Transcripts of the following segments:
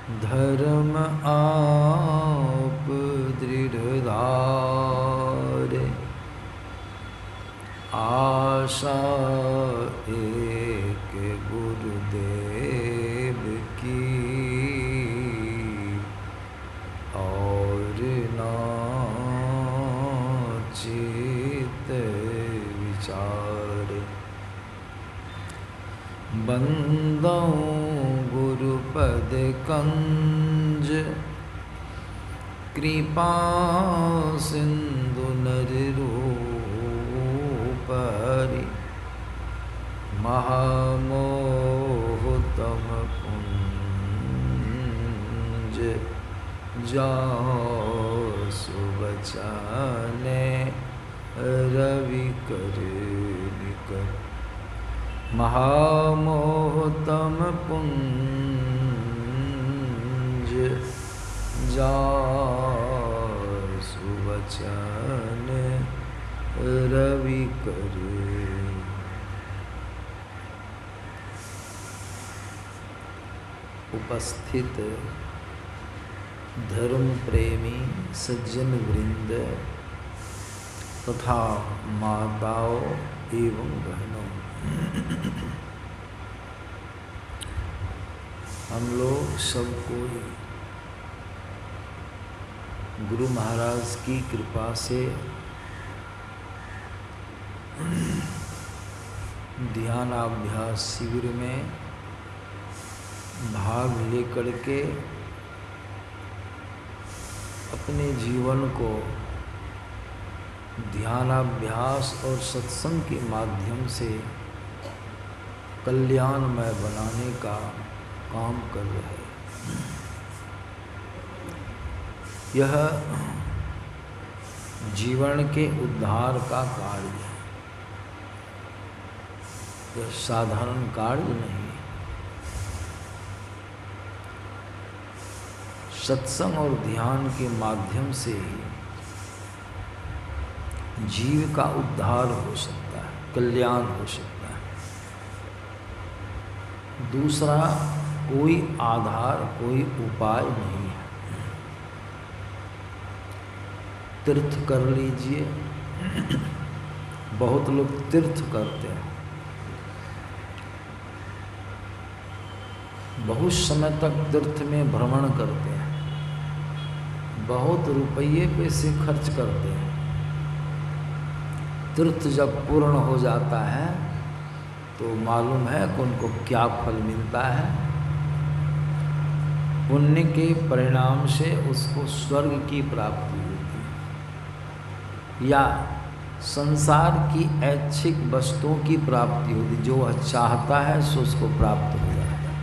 धर्म आप दृढ़धारे, आशा एक गुरुदेव की, और नाचित विचार। बंदो गुरुपद कंज, कृपा सिंधु नर रूपरि, महामोहतम पुंज, जासु बचने रवि कर निकट। महामोहतम पुंज, जासु बचन रवि कर। उपस्थित धर्म प्रेमी सज्जन वृंद तथा माताओं एवं बहनों, हम लोग सब कोई गुरु महाराज की कृपा से ध्यानाभ्यास शिविर में भाग लेकर के अपने जीवन को ध्यानाभ्यास और सत्संग के माध्यम से कल्याणमय बनाने का काम कर रहे हैं। यह जीवन के उद्धार का कार्य है, यह साधारण कार्य नहीं। सत्संग और ध्यान के माध्यम से ही जीव का उद्धार हो सकता है, कल्याण हो सकता है। दूसरा कोई आधार, कोई उपाय नहीं है। तीर्थ कर लीजिए, बहुत लोग तीर्थ करते हैं, बहुत समय तक तीर्थ में भ्रमण करते हैं, बहुत रुपये पैसे खर्च करते हैं। तीर्थ जब पूर्ण हो जाता है तो मालूम है कि उनको क्या फल मिलता है। पुण्य के परिणाम से उसको स्वर्ग की प्राप्ति होती है, या संसार की ऐच्छिक वस्तुओं की प्राप्ति होती, जो वह चाहता है सो उसको प्राप्त हो जाता है।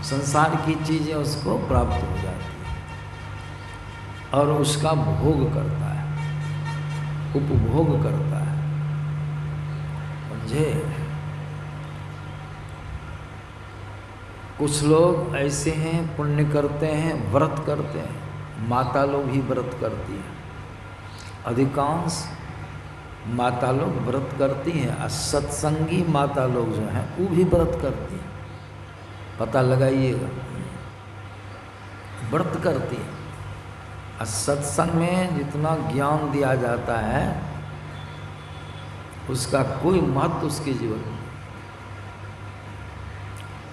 संसार की चीज़ें उसको प्राप्त हो जाती है और उसका भोग करता है, उपभोग करता है। समझे? कुछ लोग ऐसे हैं, पुण्य करते हैं, व्रत करते हैं। माता लोग भी व्रत करती हैं, अधिकांश माता लोग व्रत करती हैं। और सत्संगी माता लोग जो हैं वो भी व्रत करती हैं। पता लगाइएगा, व्रत करती हैं। और सत्संग में जितना ज्ञान दिया जाता है उसका कोई महत्व उसके जीवन में।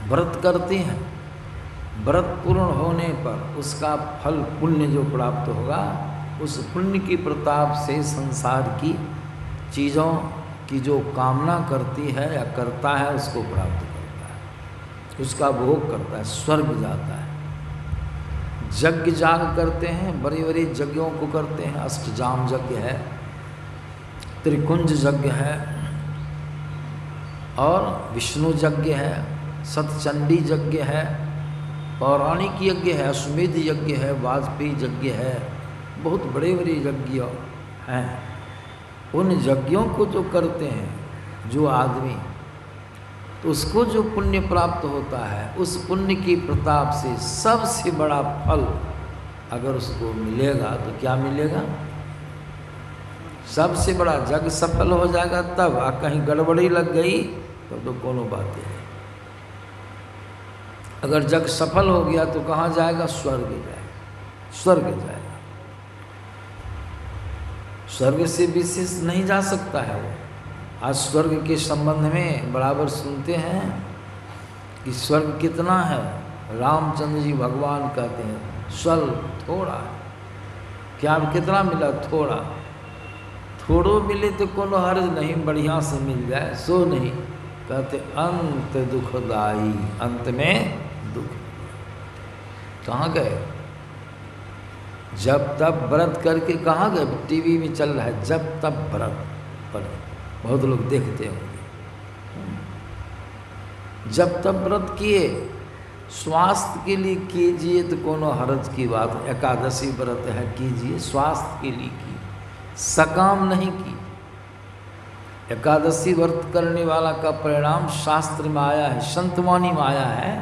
व्रत करती हैं, व्रत पूर्ण होने पर उसका फल पुण्य जो प्राप्त होगा, उस पुण्य की प्रताप से संसार की चीज़ों की जो कामना करती है या करता है उसको प्राप्त करता है, उसका भोग करता है, स्वर्ग जाता है। यज्ञ जाग करते हैं, बड़े बड़े यज्ञों को करते हैं। अष्टजाम यज्ञ है, त्रिकुंज यज्ञ है, और विष्णु यज्ञ है, सतचंडी यज्ञ है, पौराणिक यज्ञ है, अश्वमेध यज्ञ है, वाजपेयी यज्ञ है, बहुत बड़े बड़े यज्ञ हैं। उन यज्ञों को जो करते हैं जो आदमी, तो उसको जो पुण्य प्राप्त होता है, उस पुण्य की प्रताप से सबसे बड़ा फल अगर उसको मिलेगा तो क्या मिलेगा? सबसे बड़ा जग सफल हो जाएगा तब। कहीं गड़बड़ी लग गई तब तो कोनो बात है। अगर जग सफल हो गया तो कहाँ जाएगा? स्वर्ग जाएगा, स्वर्ग जाएगा। स्वर्ग से विशेष नहीं जा सकता है वो। आज स्वर्ग के संबंध में बराबर सुनते हैं कि स्वर्ग कितना है। रामचंद्र जी भगवान कहते हैं स्वर्ग थोड़ा है। क्या कितना मिला? थोड़ा। थोड़ो मिले तो कोनो हर्ज नहीं, बढ़िया से मिल जाए सो नहीं। कहते अंत दुखदाई, अंत में दुख। कहाँ गए? जब तब व्रत करके कहाँ गए? टीवी में चल रहा है जब तब व्रत पर, बहुत लोग देखते होंगे। जब तब व्रत किए, स्वास्थ्य के लिए कीजिए तो कोनो हर्ज की बात। एकादशी व्रत है कीजिए, स्वास्थ्य के लिए की, सकाम नहीं की। एकादशी व्रत करने वाला का परिणाम शास्त्र में आया है, संतवाणी में आया है।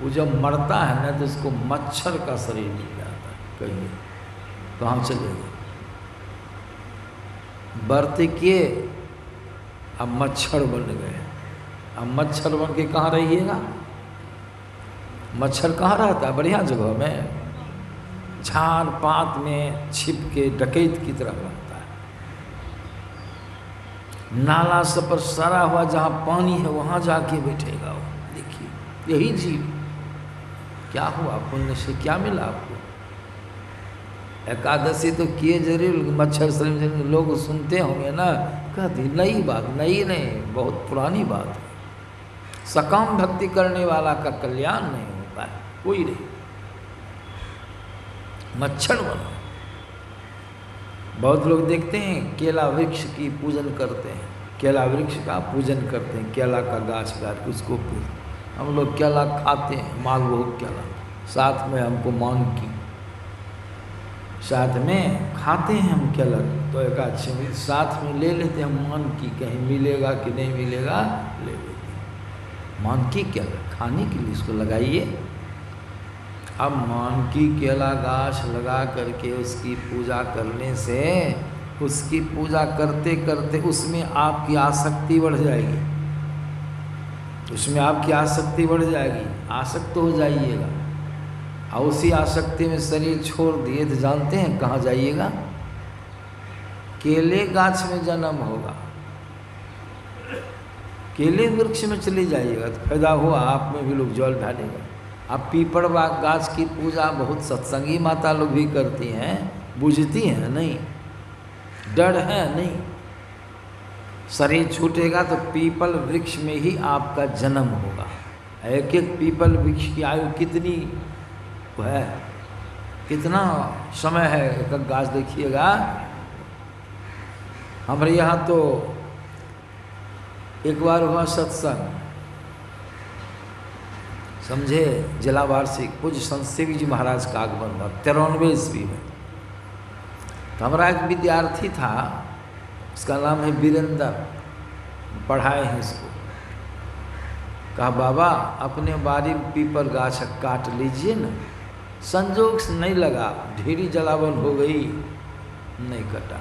वो जब मरता है ना तो उसको मच्छर का शरीर मिल जाता है। कहिए कहाँ चले गए? व्रत किए अब मच्छर बन गए। अब मच्छर बन के कहाँ रहिएगा? मच्छर कहाँ रहता है? बढ़िया जगह में, झाड़ पात में छिप के डकैत की तरह रहता है। नाला सब पर सरा हुआ जहाँ पानी है वहाँ जाके बैठेगा वो। देखिए यही जीव। क्या हुआ? पुण्य से क्या मिला आपको? एकादशी तो किए जरूर, मच्छर शरीर लोग सुनते होंगे ना, कहते नई बात। नई नहीं, बहुत पुरानी बात है। सकाम भक्ति करने वाला का कल्याण नहीं होता है, कोई नहीं। मच्छर बनो। बहुत लोग देखते हैं केला वृक्ष की पूजन करते हैं, केला वृक्ष का पूजन करते हैं, केला का गाछ गाड़ के उसको पूजते। हम लोग केला खाते हैं, मालभोग केला, साथ में हमको मान की, साथ में खाते हैं हम केला। तो एक अच्छे साथ में ले लेते हैं मान की, कहीं मिलेगा कि नहीं मिलेगा ले लेते हैं। मान की केला खाने के लिए इसको लगाइए। अब मान की केला गाछ लगा करके उसकी पूजा करने से, उसकी पूजा करते करते उसमें आपकी आसक्ति बढ़ जाएगी, उसमें आपकी आसक्ति बढ़ जाएगी, आसक्त हो जाइएगा। और उसी आसक्ति में शरीर छोड़ दिए तो जानते हैं कहाँ जाइएगा? केले गाछ में जन्म होगा, केले वृक्ष में चले जाइएगा तो फायदा हुआ, आप में भी लोग जल ढालेगा। आप पीपड़ गाछ की पूजा बहुत सत्संगी माता लोग भी करती हैं, बुझती हैं नहीं, डर है नहीं। शरीर छूटेगा तो पीपल वृक्ष में ही आपका जन्म होगा। एक एक पीपल वृक्ष की आयु कितनी है, कितना समय है, एक गाछ देखिएगा। हमारे यहाँ तो एक बार हुआ सत्संग, समझे, जिला वार्षिक पूज्य संत सेवी जी महाराज का आगमन हुआ 93 ईस्वी में। तो हमारा एक विद्यार्थी था, उसका नाम है वीरेंद्र, पढ़ाए हैं इसको। कहा बाबा अपने बारी पीपल गाछ काट लीजिए ना। संजोग से नहीं लगा, ढेरी जलावन हो गई, नहीं कटा।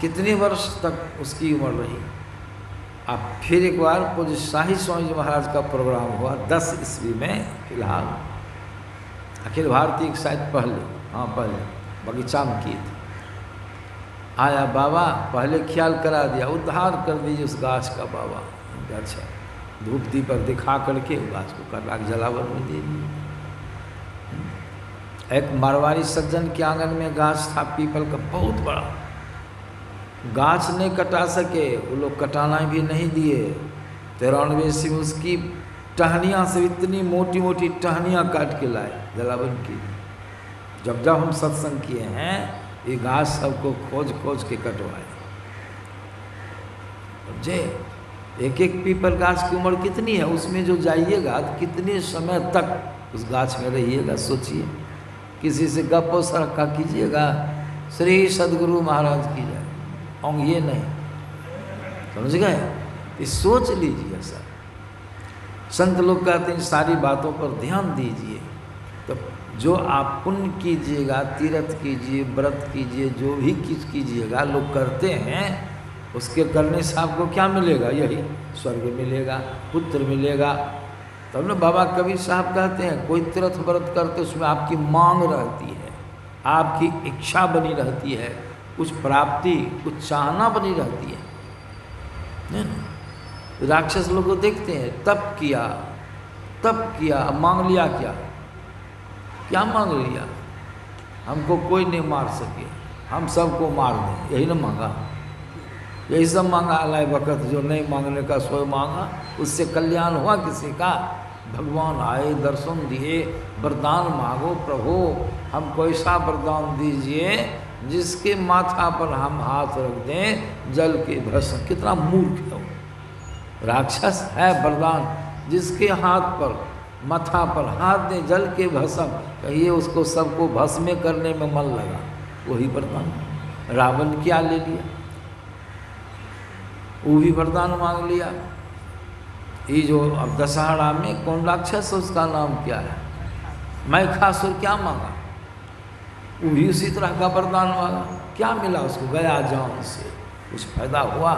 कितने वर्ष तक उसकी उम्र रही। अब फिर एक बार पूज्य शाही स्वामी जी महाराज का प्रोग्राम हुआ 10 ईस्वी में, फिलहाल अखिल भारतीय शायद पहले, हाँ पहले बगीचा में किए थे। आया बाबा, पहले ख्याल करा दिया, उद्धार कर दीजिए उस गाछ का बाबा। अच्छा, धूप दीपक दिखा करके गाछ को कटा के जलावन में दे दिए। एक मारवाड़ी सज्जन के आंगन में गाछ था पीपल का बहुत बड़ा, गाछ नहीं कटा सके, वो लोग कटाना भी नहीं दिए। 93 ईस्वी में उसकी टहनियाँ से इतनी मोटी मोटी टहनियाँ काट के लाए जलावन की। जब जब हम सत्संग किए हैं ये गाछ सबको खोज खोज के कटवाए। जे एक एक पीपल गाछ की उम्र कितनी है, उसमें जो जाइएगा तो कितने समय तक उस गाछ में रहिएगा, सोचिए। किसी से गप सरक्का कीजिएगा, श्री सद्गुरु महाराज की जाए, और ये नहीं, समझ गए? ये सोच लीजिए सर। संत लोग कहते हैं सारी बातों पर ध्यान दीजिए। तो जो आप पुण्य कीजिएगा, तीर्थ कीजिए, व्रत कीजिए, जो भी कीजिएगा, लोग करते हैं, उसके करने से आपको क्या मिलेगा? यही स्वर्ग मिलेगा, पुत्र मिलेगा, तब ना बाबा कबीर साहब कहते हैं कोई तीर्थ व्रत करते उसमें आपकी मांग रहती है, आपकी इच्छा बनी रहती है, कुछ प्राप्ति कुछ चाहना बनी रहती है ना। राक्षस लोग को देखते हैं तप किया अब मांग लिया क्या मांग लिया, हमको कोई नहीं मार सके, हम सबको मार दें, यही ना मांगा, यही सब मांगा। अलाय वक़्त जो नहीं मांगने का सोए मांगा, उससे कल्याण हुआ किसी का। भगवान आए दर्शन दिए, वरदान मांगो प्रभु हमको ऐसा वरदान दीजिए जिसके माथा पर हम हाथ रख दें जल के भस्म। कितना मूर्ख है वो राक्षस है, वरदान जिसके हाथ पर माथा पर हाथ दें जल के भस्म, कहिए उसको सबको भस्म करने में मन लगा, वही वरदान। रावण क्या ले लिया, वो भी वरदान मांग लिया। ये जो अब दशहरा में कौन राक्षस है उसका नाम क्या है, महिषासुर, क्या मांगा, वो भी उसी तरह का वरदान मांगा। क्या मिला उसको, गया जान से, कुछ फायदा हुआ,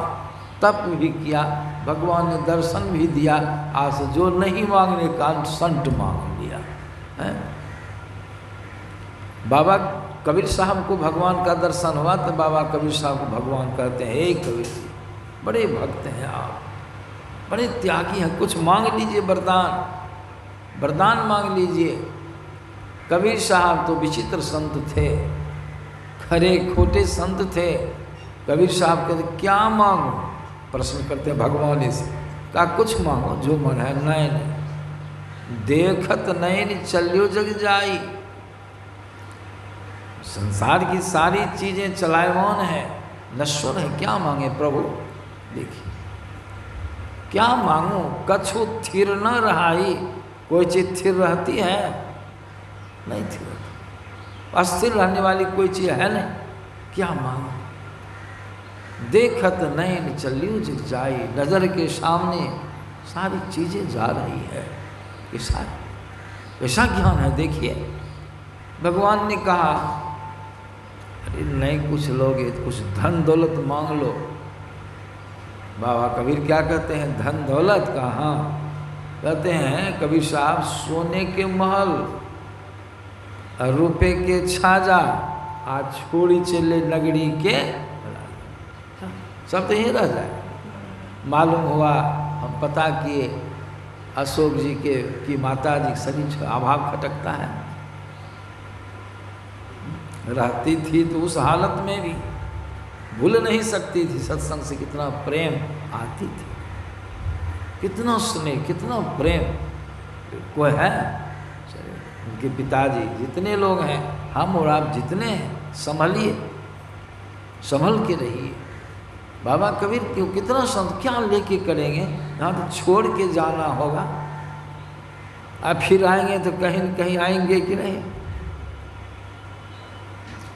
तप भी किया, भगवान ने दर्शन भी दिया। आज जो नहीं मांगने का संत मांग लिया है। बाबा कबीर साहब को भगवान का दर्शन हुआ तो बाबा कबीर साहब को भगवान कहते हैं, हे कबीर जी बड़े भक्त हैं आप, बड़े त्यागी हैं, कुछ मांग लीजिए, वरदान मांग लीजिए। कबीर साहब तो विचित्र संत थे, खरे खोटे संत थे। कबीर साहब कहते क्या मांगो, प्रश्न करते हैं भगवान से, कहा कुछ मांगो जो मन है। नैन देखत नैन चलियो जग जाई, संसार की सारी चीजें चलायमान है, नश्वर है, क्या मांगे प्रभु। देखिए क्या मांगू, कछु थिर न रहाई, कोई चीज स्थिर रहती है नहीं, थिर अस्थिर रहने वाली कोई चीज है नहीं, क्या मांगू। देखत नैन चलियो जग जाई, नजर के सामने सारी चीजें जा रही है, ऐसा ज्ञान है। देखिए भगवान ने कहा अरे नहीं कुछ लोगे, कुछ धन दौलत मांग लो। बाबा कबीर क्या कहते हैं, धन दौलत का, हाँ कहते हैं कबीर साहब, सोने के महल रुपए के छाजा, आज छोड़ी चले नगरी के, सब तो यही रह जाए। मालूम हुआ हम पता किए अशोक जी की माता जी शरीर अभाव खटकता है, रहती थी तो उस हालत में भी भूल नहीं सकती थी, सत्संग से कितना प्रेम आती थी, कितना स्नेह कितना प्रेम। कोई है उनके पिताजी, जितने लोग हैं, हम और आप जितने हैं, संभलिए, संभल के रहिए। बाबा कबीर क्यों, कितना संत, क्या लेके करेंगे, यहाँ तो छोड़ के जाना होगा, अब फिर आएंगे तो कहीं न कहीं आएंगे कि नहीं।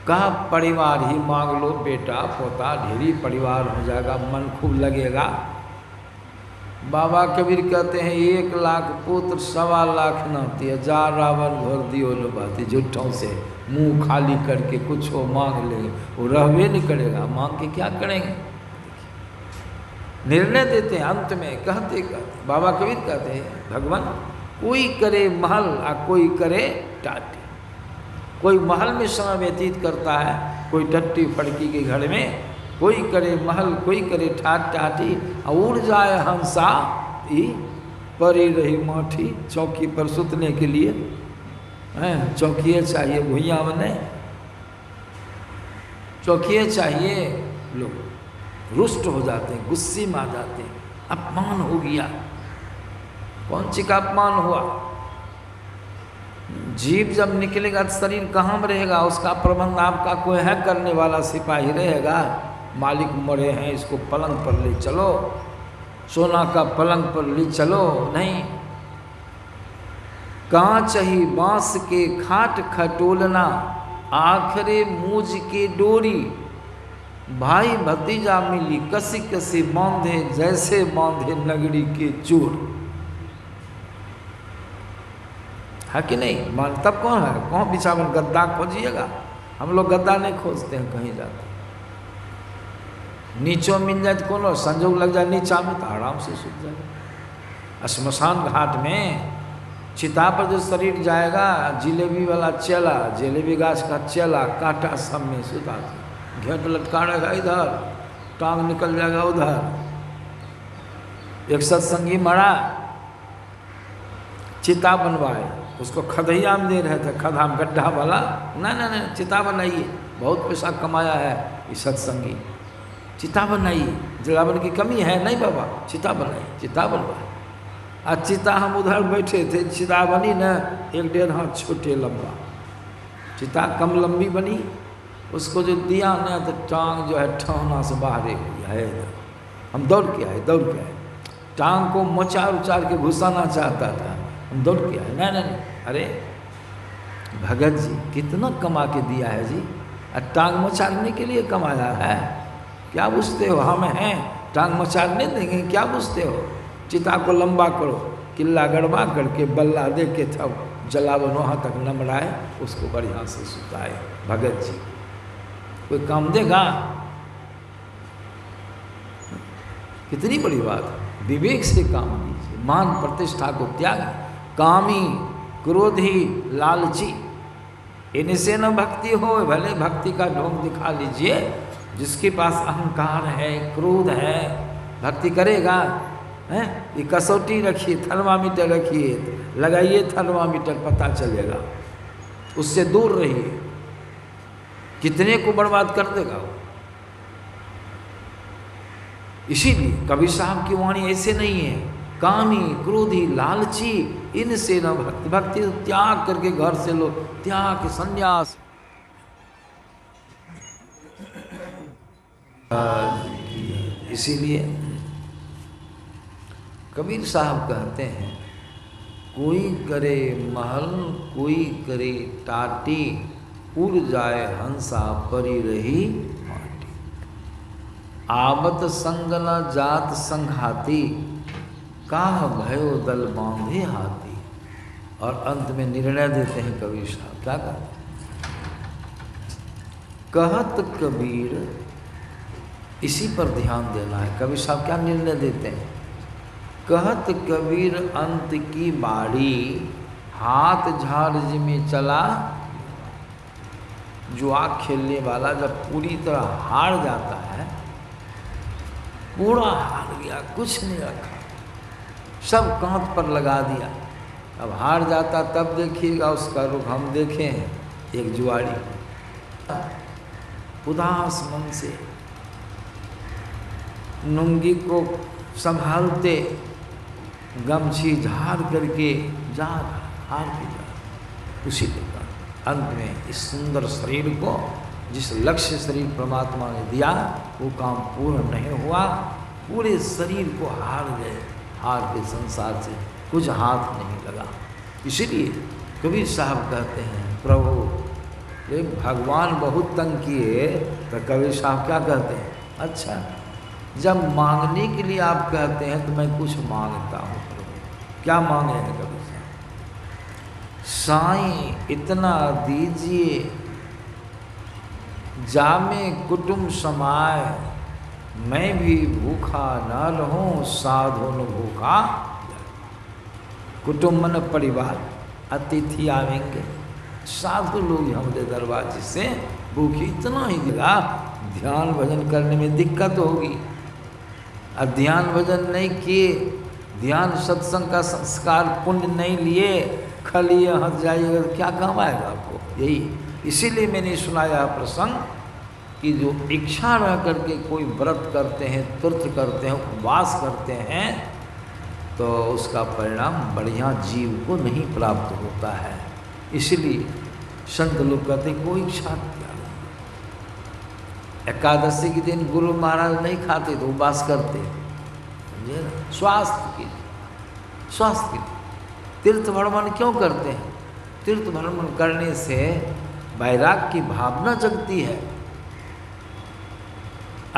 कहा परिवार ही मांग लो, बेटा पोता ढेरी परिवार हो जाएगा, मन खूब लगेगा। बाबा कबीर कहते हैं 1 लाख पुत्र 1.25 लाख नाती, 1000 रावण घोर दियो लो बाती, झूठों से मुंह खाली करके कुछ हो मांग ले, वो रहबे नहीं करेगा, मांग के क्या करेंगे। निर्णय देते हैं अंत में, कहते बाबा कबीर कहते हैं भगवान कोई करे महल और कोई करे टाटी। कोई महल में समय व्यतीत करता है, कोई टट्टी फड़की के घर में, कोई करे महल कोई करे ठाट टाटी, उड़ जाए हंसा परी रही माठी, चौकी पर सुतने के लिए हैं, चौकिए चाहिए, भुइयाँ बने चौकिए चाहिए। लोग रुष्ट हो जाते हैं, गुस्से में आ जाते हैं, अपमान हो गया। कौन सी का अपमान हुआ, जीव जब निकलेगा तो शरीर कहाँ में रहेगा, उसका प्रबंध आपका कोई है करने वाला, सिपाही रहेगा। मालिक मरे हैं, इसको पलंग पर ले चलो, सोना का पलंग पर ले चलो, नहीं। कांच ही बांस के खाट खटोलना, आखरे मूज के डोरी, भाई भतीजा मिली कसी कसी बांधे, जैसे बांधे नगरी के चोर। है कि नहीं, मान तब कौन है, कौन बिछावन गद्दा खोजिएगा, हम लोग गद्दा नहीं खोजते हैं, कहीं जाते नीचों मिल जाए तो कौन संजोग लग जाए नीचा में तो आराम से सूख जाए। श्मशान घाट में चिता पर जो शरीर जाएगा, जिलेबी वाला चेला, जिलेबी गाछ का चेला कांटा सब में सुता घेंट लटका रहेगा, इधर टांग निकल जाएगा उधर। एक सत्संगी मरा, चिता बनवाए, उसको खदहिया में दे रहे थे, खदा में गड्ढा वाला, नहीं चिता बनाइए, बहुत पैसा कमाया है ये सत्संगी, चिता बनाइए, जलावन की कमी है नहीं बाबा, चिता बनाइए, चिता बनवाए। आज चिता हम उधर बैठे थे, चिता बनी न 1-1.5 हाथ छोटे लंबा, चिता कम लंबी बनी, उसको जो दिया न तो टांग जो है ठहना से बाहर हो गया है। हम दौड़ के आए, टांग को मचार उचार के घुसाना चाहता था, हम दौड़ के आए, नहीं, अरे भगत जी कितना कमा के दिया है जी, टांग मचारने के लिए कमाया है, क्या पूछते हो, हम हैं टांग मचारने देंगे, क्या पूछते हो। चिता को लंबा करो, किला गड़बा करके बल्ला दे के तब जलावन वहाँ तक नमराए, उसको बढ़िया से सुताए। भगत जी कोई काम देगा, कितनी बड़ी बात है, विवेक से काम कीजिए, मान प्रतिष्ठा को त्याग। कामी क्रोधी लालची इनसे न भक्ति हो, भले भक्ति का ढोंग दिखा लीजिए, जिसके पास अहंकार है, क्रोध है, भक्ति करेगा हैं। ये कसौटी रखिए, थर्मामीटर रखिए, लगाइए थर्मामीटर, पता चलेगा, उससे दूर रहिए, कितने को बर्बाद कर देगा वो। इसीलिए कबीर साहब की वाणी ऐसे नहीं है, कामी क्रोधी लालची इनसे न भक्ति, भक्ति त्याग करके घर से लो, त्याग संन्यास। इसीलिए कबीर साहब कहते हैं, कोई करे महल कोई करे टाटी, उड़ जाए हंसा परी रही माटी। आवत संग न जात संघाती, काह भयो दल बांधे हाथी। और अंत में निर्णय देते हैं कबीर साहब, क्या कहते हैं, कहत कबीर, इसी पर ध्यान देना है। कबीर साहब क्या निर्णय देते हैं, कहत कबीर अंत की बाड़ी, हाथ झाड़ में चला। जुआ खेलने वाला जब पूरी तरह हार जाता है, पूरा हार गया, कुछ नहीं रखा, सब कांध पर लगा दिया, अब हार जाता तब देखिएगा उसका रुख। हम देखे हैं एक जुआरी उदास मन से नुंगी को संभालते गमछी झाड़ करके जा हार के जा, उसी प्रकार अंत में इस सुंदर शरीर को, जिस लक्ष्य शरीर परमात्मा ने दिया, वो काम पूर्ण नहीं हुआ, पूरे शरीर को हार गए, हार के संसार से कुछ हाथ नहीं लगा। इसीलिए कबीर साहब कहते हैं, प्रभु ये भगवान बहुत तंग किए, तो कबीर साहब क्या कहते हैं, अच्छा जब मांगने के लिए आप कहते हैं तो मैं कुछ मांगता हूँ प्रभु। क्या मांगे हैं कबीर साहब, साईं इतना दीजिए, जामे कुटुंब समाए, मैं भी भूखा न रहूं, साधु न भूखा। कुटुंब मन परिवार, अतिथि आवेंगे, साधु लोग हमारे दरवाजे से भूखी, इतना ही दिला, ध्यान भजन करने में दिक्कत होगी। अब ध्यान भजन नहीं किए, ध्यान सत्संग का संस्कार पुण्य नहीं लिए, खाली हंस जाइएगा तो क्या काम आएगा आपको। यही इसीलिए मैंने सुनाया प्रसंग कि जो इच्छा रह करके कोई व्रत करते हैं, तीर्थ करते हैं, उपवास करते हैं, तो उसका परिणाम बढ़िया जीव को नहीं प्राप्त होता है। इसलिए संत लोग कहते हैं कोई इच्छा क्या, एकादशी के दिन गुरु महाराज नहीं खाते तो उपवास करते, समझे ना, स्वास्थ्य के लिए। तीर्थ भ्रमण क्यों करते हैं, तीर्थ भ्रमण करने से वैराग्य की भावना जगती है।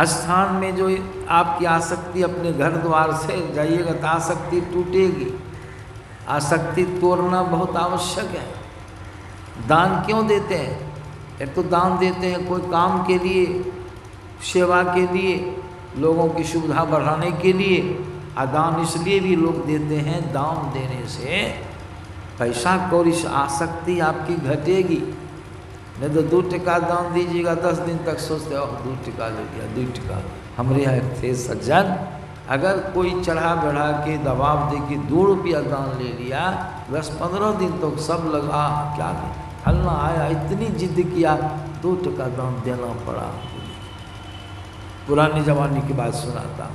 स्थान में जो आपकी आसक्ति, अपने घर द्वार से जाइएगा तो आसक्ति टूटेगी, आसक्ति तोड़ना बहुत आवश्यक है। दान क्यों देते हैं, एक तो दान देते हैं कोई काम के लिए, सेवा के लिए, लोगों की सुविधा बढ़ाने के लिए, दान इसलिए भी लोग देते हैं, दान देने से पैसा कौड़ी से आसक्ति आपकी घटेगी। नहीं तो 2 टका दान दीजिएगा, 10 दिन तक सोचते हो 2 टका ले लिया, 2 टका। हमारे यहाँ एक थे सज्जन, अगर कोई चढ़ा बढ़ा के दबाव दे के 2 रुपया दान ले लिया, 10-15 दिन तक सब लगा क्या फलना आया, इतनी जिद किया, 2 टका दान देना पड़ा। पुराने जमाने की बात सुनाता।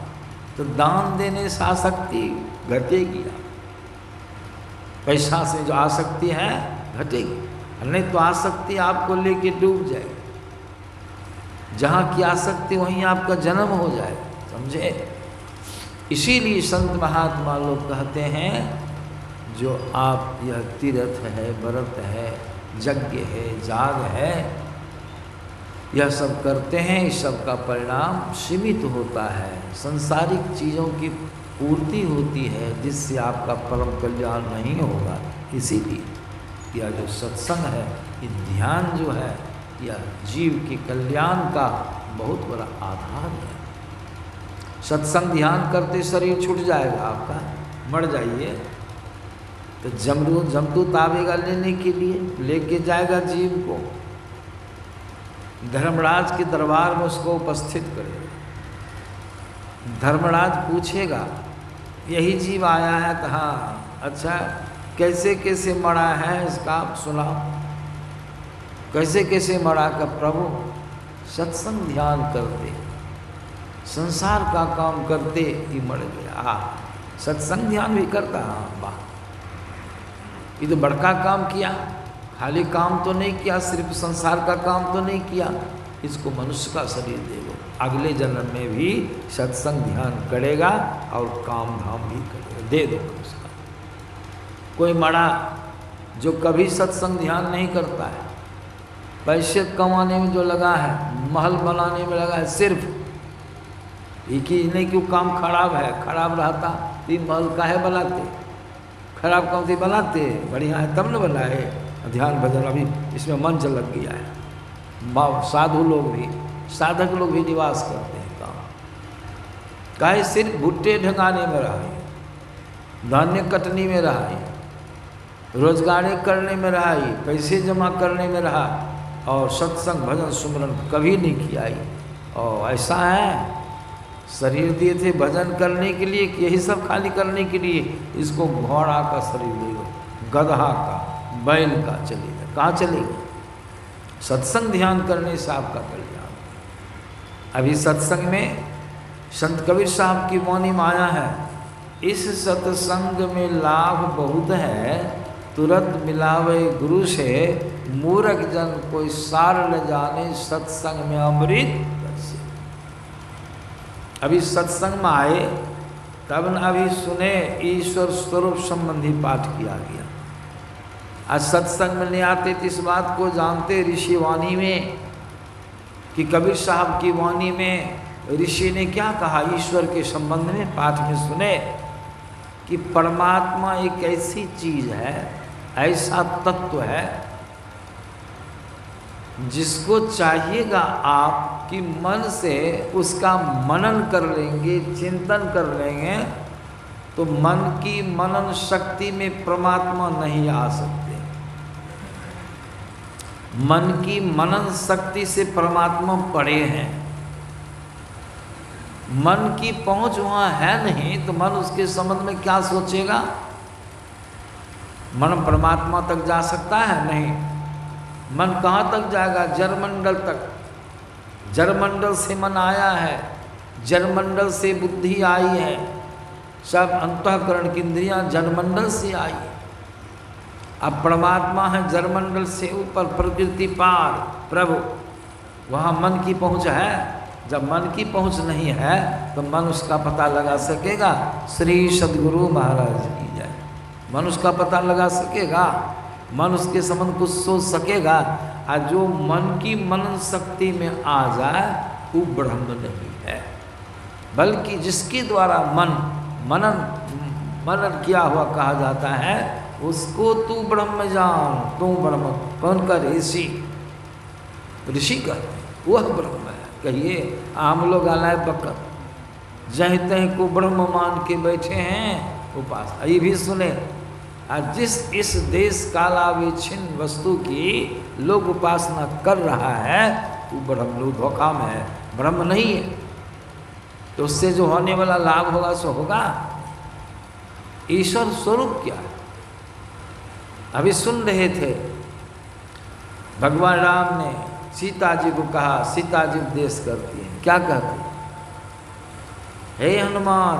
तो दान देने से आसक्ति घटेगी, पैसा से जो आसक्ति है घटेगी, नहीं तो आसक्ति आपको लेके डूब जाएगी। जहाँ की आसक्ति वहीं आपका जन्म हो जाए, समझे। इसीलिए संत महात्मा लोग कहते हैं जो आप यह तीर्थ है, व्रत है, यज्ञ है, जाग है, यह सब करते हैं, इस सब का परिणाम सीमित होता है, सांसारिक चीज़ों की पूर्ति होती है, जिससे आपका परम कल्याण नहीं होगा। इसीलिए यह जो सत्संग है, ये ध्यान जो है, यह जीव के कल्याण का बहुत बड़ा आधार है। सत्संग ध्यान करते शरीर छूट जाएगा आपका, मर जाइए तो जमदूत आवेगा लेने के लिए, लेके जाएगा जीव को, धर्मराज के दरबार में उसको उपस्थित करेगा। धर्मराज पूछेगा यही जीव आया है, तो हाँ, अच्छा कैसे कैसे मरा है इसका आप सुनाओ। कैसे कैसे मरा का प्रभु सत्संग ध्यान करते, संसार का काम करते ही मर गया। सत्संग ध्यान भी करता, हाँ वाह, ये तो बड़का काम किया। खाली काम तो नहीं किया, सिर्फ संसार का काम तो नहीं किया, इसको मनुष्य का शरीर दे दो, अगले जन्म में भी सत्संग ध्यान करेगा और काम धाम भी करेगा, दे दो उसका। कोई मरा जो कभी सत्संग ध्यान नहीं करता है, पैसे कमाने में जो लगा है, महल बनाने में लगा है, सिर्फ एक ही नहीं क्यों काम खराब है, खराब रहता 3 महल काहे बनाते, खराब काम से बनाते, बढ़िया है तब न बनाए। ध्यान भजन अभी इसमें मन लग गया है, साधु लोग भी, साधक लोग भी निवास करते हैं काम, काहे सिर्फ भुट्टे ढंगाने में रहा है, धान्य कटनी में रहा है, रोजगार करने में रहा है, पैसे जमा करने में रहा, और सत्संग भजन सुमरन कभी नहीं किया ही। और ऐसा है, शरीर दिए थे भजन करने के लिए, यही सब खाली करने के लिए, इसको घोड़ा का शरीर दे दो, गधा का, बैल का, चलेगा कहाँ चलेगा। सत्संग ध्यान करने से आपका कल्याण। अभी सत्संग में संत कबीर साहब की वाणी में आया है, इस सत्संग में लाभ बहुत है, तुरंत मिलावे गुरु से, मूर्ख जन कोई सार न जाने, सत्संग में अमृत बरसे। अभी सत्संग में आए तब न अभी सुने ईश्वर स्वरूप संबंधी पाठ किया गया। आज सत्संग में नहीं आते तो इस बात को जानते ऋषि वाणी में कि कबीर साहब की वाणी में ऋषि ने क्या कहा ईश्वर के संबंध में, पाठ में सुने कि परमात्मा एक ऐसी चीज है, ऐसा तत्व है, जिसको चाहिएगा आप कि मन से उसका मनन कर लेंगे, चिंतन कर लेंगे, तो मन की मनन शक्ति में परमात्मा नहीं आ सकते। मन की मनन शक्ति से परमात्मा परे हैं। मन की पहुंच वहां है नहीं, तो मन उसके संबंध में क्या सोचेगा। मन परमात्मा तक जा सकता है? नहीं। मन कहाँ तक जाएगा? जरमंडल तक। जरमंडल से मन आया है, जरमंडल से बुद्धि आई है, सब अंतःकरण की इंद्रियां जरमंडल से आई है। अब परमात्मा है जरमंडल से ऊपर, प्रकृति पार प्रभु, वहाँ मन की पहुँच है। जब मन की पहुँच नहीं है तो मन उसका पता लगा सकेगा। श्री सद्गुरु महाराज की जय। मन उसका पता लगा सकेगा, मन उसके संबंध कुछ सोच सकेगा। और जो मन की मनन शक्ति में आ जाए वो ब्रह्म नहीं है, बल्कि जिसके द्वारा मनन किया हुआ कहा जाता है, उसको तू ब्रह्म जान, तू ब्रह्म। कौन का? ऋषि। ऋषि का वह ब्रह्म है। कहिए हम लोग आलाय बकर, जहीं तहीं को ब्रह्म मान के बैठे हैं उपासना। ये भी सुने, जिस इस देश कालाविच्छिन्न वस्तु की लोग उपासना कर रहा है वो ब्रह्म लोग धोखा में है, ब्रह्म नहीं है। तो उससे जो होने वाला लाभ होगा सो होगा। ईश्वर स्वरूप क्या है? अभी सुन रहे थे भगवान राम ने सीता जी को कहा, सीता जी उपदेश करती हैं, क्या कहती? हे हनुमान,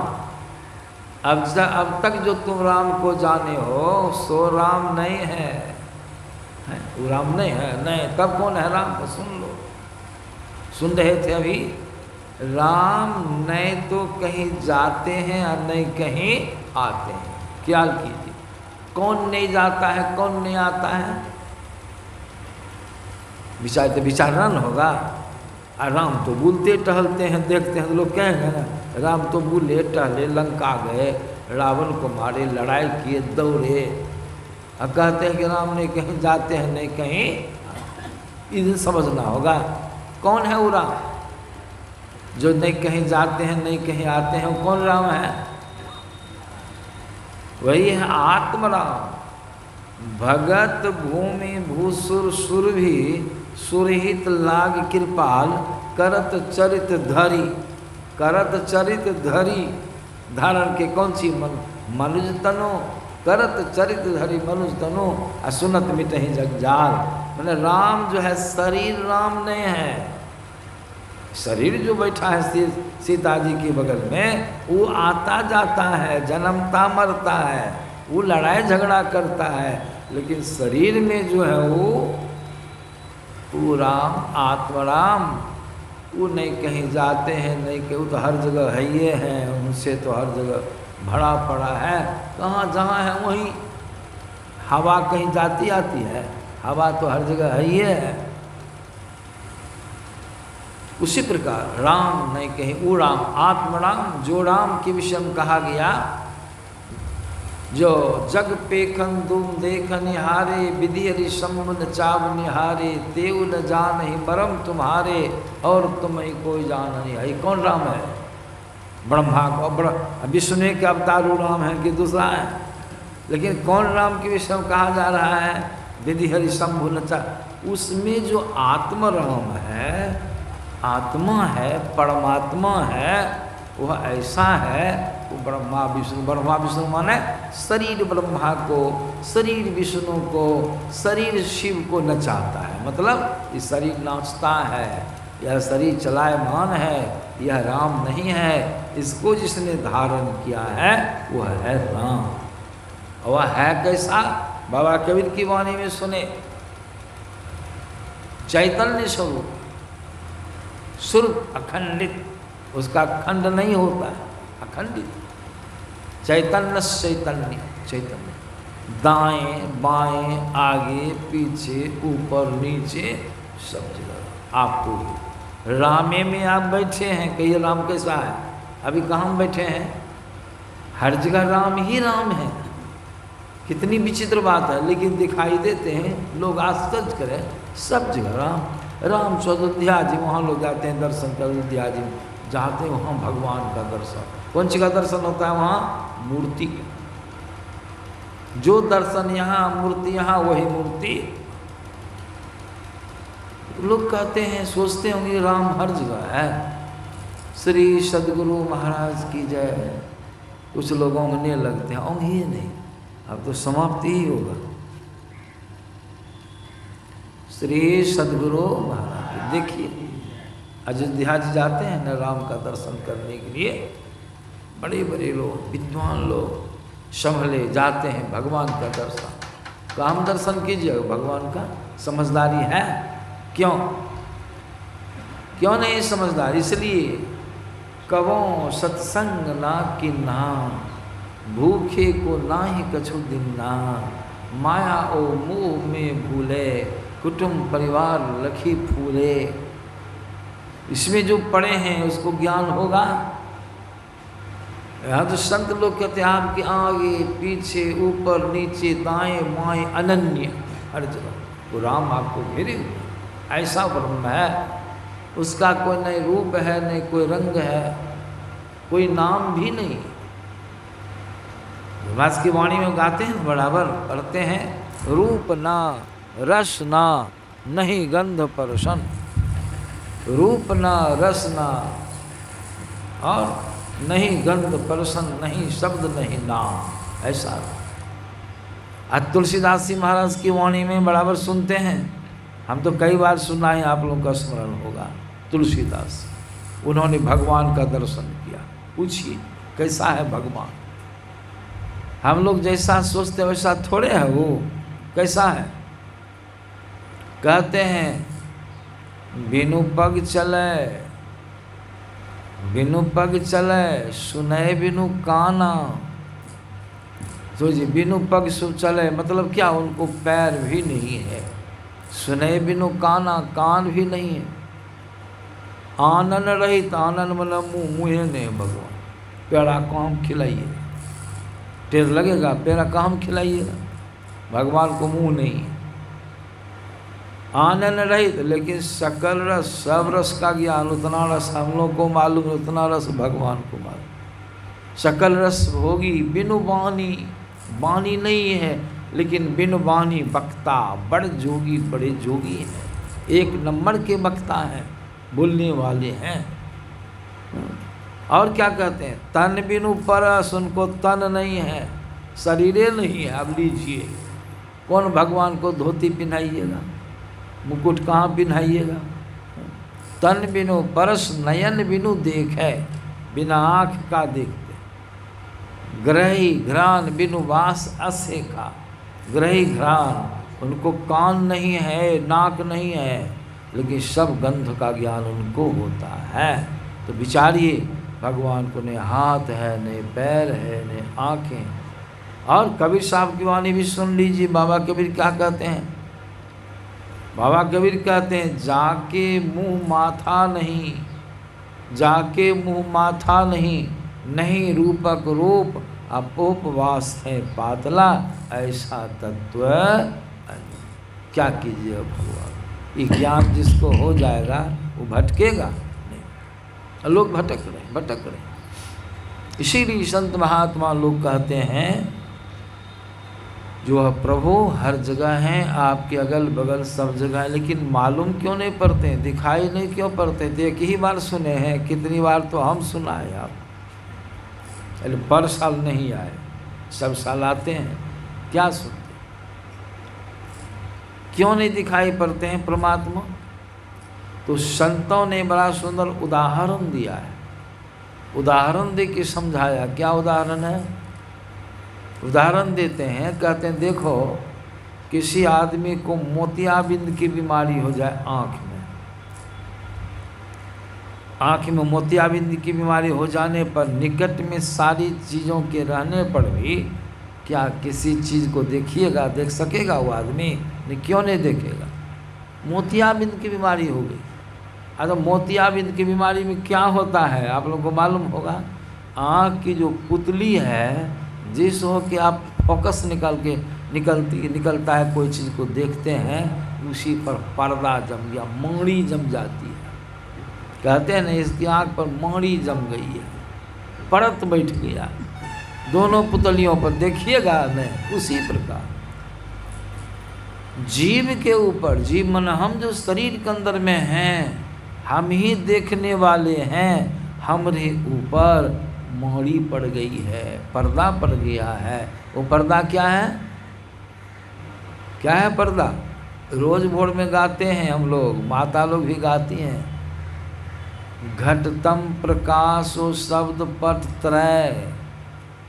अब तक जो तुम राम को जाने हो सो राम नहीं है, वो राम नहीं है। नहीं, तब कौन है राम? को सुन लो। सुन रहे थे अभी, राम नहीं तो कहीं जाते हैं और नहीं कहीं आते हैं। ख्याल कीजिए, कौन नहीं जाता है, कौन नहीं आता है? विचार तो विचारना न होगा। और राम तो बुलते टहलते हैं, देखते हैं तो लोग कहेंगे ना, राम तो बुले टहले, लंका गए, रावण को मारे, लड़ाई किए, दौड़े, और कहते हैं कि राम नहीं कहीं जाते हैं नहीं कहीं। इधर समझना होगा कौन है वो राम जो नहीं कहीं जाते हैं नहीं कहीं आते हैं। वो कौन राम है? वही है आत्मराम। भगत भूमि भूसुर सुर भी सुरहित लाग कृपाल, करत चरित धरी, करत चरित धरी, धारण के कौन सी मनुज तनो, करत चरित धरी मनुज तनो, असुनत मिटहि जगजाल। मैंने राम जो है शरीर राम नहीं है। शरीर जो बैठा है सीता जी के बगल में, वो आता जाता है, जन्मता मरता है, वो लड़ाई झगड़ा करता है, लेकिन शरीर में जो है वो राम आत्मराम, वो नहीं कहीं जाते हैं नहीं कहीं, वो तो हर जगह है ये हैं, उनसे तो हर जगह भरा पड़ा है। कहाँ जहाँ है वहीं हवा कहीं जाती आती है, हवा तो हर जगह है ये है। उसी प्रकार राम नहीं कहीं, वो राम आत्मराम, जो राम के विषय में कहा गया, जो जग पेखन तुम देख निहारे, विधि हरि समुन चाव निहारे, तेव न जान ही परम तुम्हारे, और तुम ही कोई जान नहीं है। कौन राम है? ब्रह्मा को, विष्णु के अवतार राम है कि दूसरा है? लेकिन कौन राम के विषय में कहा जा रहा है? विधि हरि शंभु न चाव। उसमें जो आत्म राम है, आत्मा है, परमात्मा है, वह ऐसा है, वो ब्रह्मा विष्णु माने शरीर ब्रह्मा को, शरीर विष्णु को, शरीर शिव को नचाता है। मतलब ये शरीर नाचता है, यह शरीर चलायमान है, यह राम नहीं है। इसको जिसने धारण किया है वह है राम। और वह है कैसा? बाबा कबीर की वाणी में सुने, चैतन्य स्वरूप, स्वरूप अखंडित, उसका खंड नहीं होता है, अखंडित। चैतन्य चैतन्य चैतन्य, दाएं बाएं आगे पीछे ऊपर नीचे सब जगह आपको। रामे में आप बैठे हैं, कहिए राम कैसा है? अभी कहाँ बैठे हैं? हर जगह राम ही राम है। कितनी विचित्र बात है, लेकिन दिखाई देते हैं, लोग आश्चर्य करें, सब जगह राम। राम अयोध्या जी, वहाँ लोग जाते हैं दर्शन कर, अयोध्या जी जाते हैं, वहाँ भगवान का दर्शन। कौन सी का दर्शन होता है? वहाँ मूर्ति। जो दर्शन यहाँ मूर्ति यहाँ, वही मूर्ति। लोग कहते हैं, सोचते होंगे राम हर जगह है। श्री सदगुरु महाराज की जय। कुछ लोग ओंघने लगते हैं, ओंघिए नहीं, अब तो समाप्ति ही होगा। श्री सदगुरु महाराज, देखिए अयोध्या जी जाते हैं न राम का दर्शन करने के लिए, बड़े बड़े लोग, विद्वान लोग संभले जाते हैं भगवान का दर्शन। काम दर्शन कीजिए भगवान का, समझदारी है? क्यों क्यों नहीं समझदार? इसलिए कवों सत्संग ना कि नाम, भूखे को ना ही कछु दिन ना, माया ओ मोह में भूले, कुटुंब परिवार लखी फूले। इसमें जो पढ़े हैं उसको ज्ञान होगा। यहाँ तो संत लोग कहते हैं आपके आगे पीछे ऊपर नीचे दाएं बाएं अनन्य, हर जगह तो राम आपको घेरे हुए। ऐसा ब्रह्म है, उसका कोई नहीं रूप है नहीं कोई रंग है, कोई नाम भी नहीं। व्यास की वाणी में गाते हैं बराबर पढ़ते हैं, रूप ना रस ना नहीं गंध परसन, रूप ना रस ना और नहीं गंध परसन, नहीं शब्द नहीं नाम। ऐसा आज तुलसीदास जी महाराज की वाणी में बराबर सुनते हैं, हम तो कई बार सुना है, आप लोगों का स्मरण होगा। तुलसीदास उन्होंने भगवान का दर्शन किया। पूछिए कैसा है भगवान? हम लोग जैसा सोचते वैसा थोड़े है वो। कैसा है? कहते हैं बिनु पग चले, बिनु पग चले सुने बिनु काना। तो जी बिनु पग सु चले मतलब क्या? उनको पैर भी नहीं है। सुने बिनु काना, कान भी नहीं है। आनन रहित, आनन मतलब मुँह, मुँहे नहीं भगवान। पेड़ा काम खिलाइए, टेर लगेगा, पेड़ा काम खिलाइएगा। भगवान को मुँह नहीं है। आनन रहित, लेकिन सकल रस, सब रस का ज्ञान, उतना रस हम लोग को मालूम, उतना रस भगवान को मालूम। सकल रस होगी बिनु वाणी, वाणी नहीं है, लेकिन बिनु वाणी वक्ता, बड़ जोगी, बड़े जोगी हैं, एक नंबर के वक्ता हैं, बोलने वाले हैं। और क्या कहते हैं? तन बिनु परस, उनको तन नहीं है, शरीरे नहीं है। अब लीजिए, कौन भगवान को धोती पहनाइएगा, मुकुट कहाँ पहनाइएगा? तन बिनु परस, नयन बिनु देखे, बिना आँख का देखते। ग्रही घ्राण बिनु वास असे का, ग्रही घ्राण, उनको कान नहीं है, नाक नहीं है, लेकिन सब गंध का ज्ञान उनको होता है। तो विचारिए, भगवान को न हाथ है, न पैर है, न आँखें। और कबीर साहब की वाणी भी सुन लीजिए। बाबा कबीर क्या कहते हैं? बाबा कबीर कहते हैं, जाके मुँह माथा नहीं, जाके मुँह माथा नहीं, नहीं रूपक रूप, अपोपवास है पातला, ऐसा तत्व क्या कीजिए भगवान। ये ज्ञान जिसको हो जाएगा वो भटकेगा नहीं। लोग भटक रहे। इसीलिए संत महात्मा लोग कहते हैं, जो प्रभु हर जगह हैं, आपके अगल बगल सब जगह है, लेकिन मालूम क्यों नहीं पड़ते हैं, दिखाई नहीं क्यों पड़ते थे? एक ही बार सुने हैं, कितनी बार तो हम सुनाए आप। अरे पर साल नहीं आए, सब साल आते हैं, क्या सुनते? क्यों नहीं दिखाई पड़ते हैं परमात्मा? तो संतों ने बड़ा सुंदर उदाहरण दिया है। उदाहरण दे के समझाया। क्या उदाहरण है? उदाहरण देते हैं, कहते हैं देखो, किसी आदमी को मोतियाबिंद की बीमारी हो जाए आँख में, आँख में मोतियाबिंद की बीमारी हो जाने पर निकट में सारी चीज़ों के रहने पर भी क्या किसी चीज़ को देखिएगा, देख सकेगा वो आदमी? नहीं, क्यों नहीं देखेगा? मोतियाबिंद की बीमारी हो गई। अगर मोतियाबिंद की बीमारी में क्या होता है आप लोगों को मालूम होगा? आँख की जो पुतली है, जिस हो कि आप फोकस निकलता है, कोई चीज़ को देखते हैं, उसी पर पर्दा जम गया, मंगड़ी जम जाती है। कहते हैं ना, इसकी आँख पर मंगड़ी जम गई है, परत बैठ गया दोनों पुतलियों पर, देखिएगा नहीं। उसी प्रकार जीव के ऊपर, जीव मन हम जो शरीर के अंदर में हैं, हम ही देखने वाले हैं, हमरे ऊपर मोहरी पड़ गई है, पर्दा पड़ गया है। वो पर्दा क्या है? क्या है पर्दा? रोज भोर में गाते हैं हम लोग, माता लोग भी गाती हैं, घटतम प्रकाशो शब्द पट त्रय,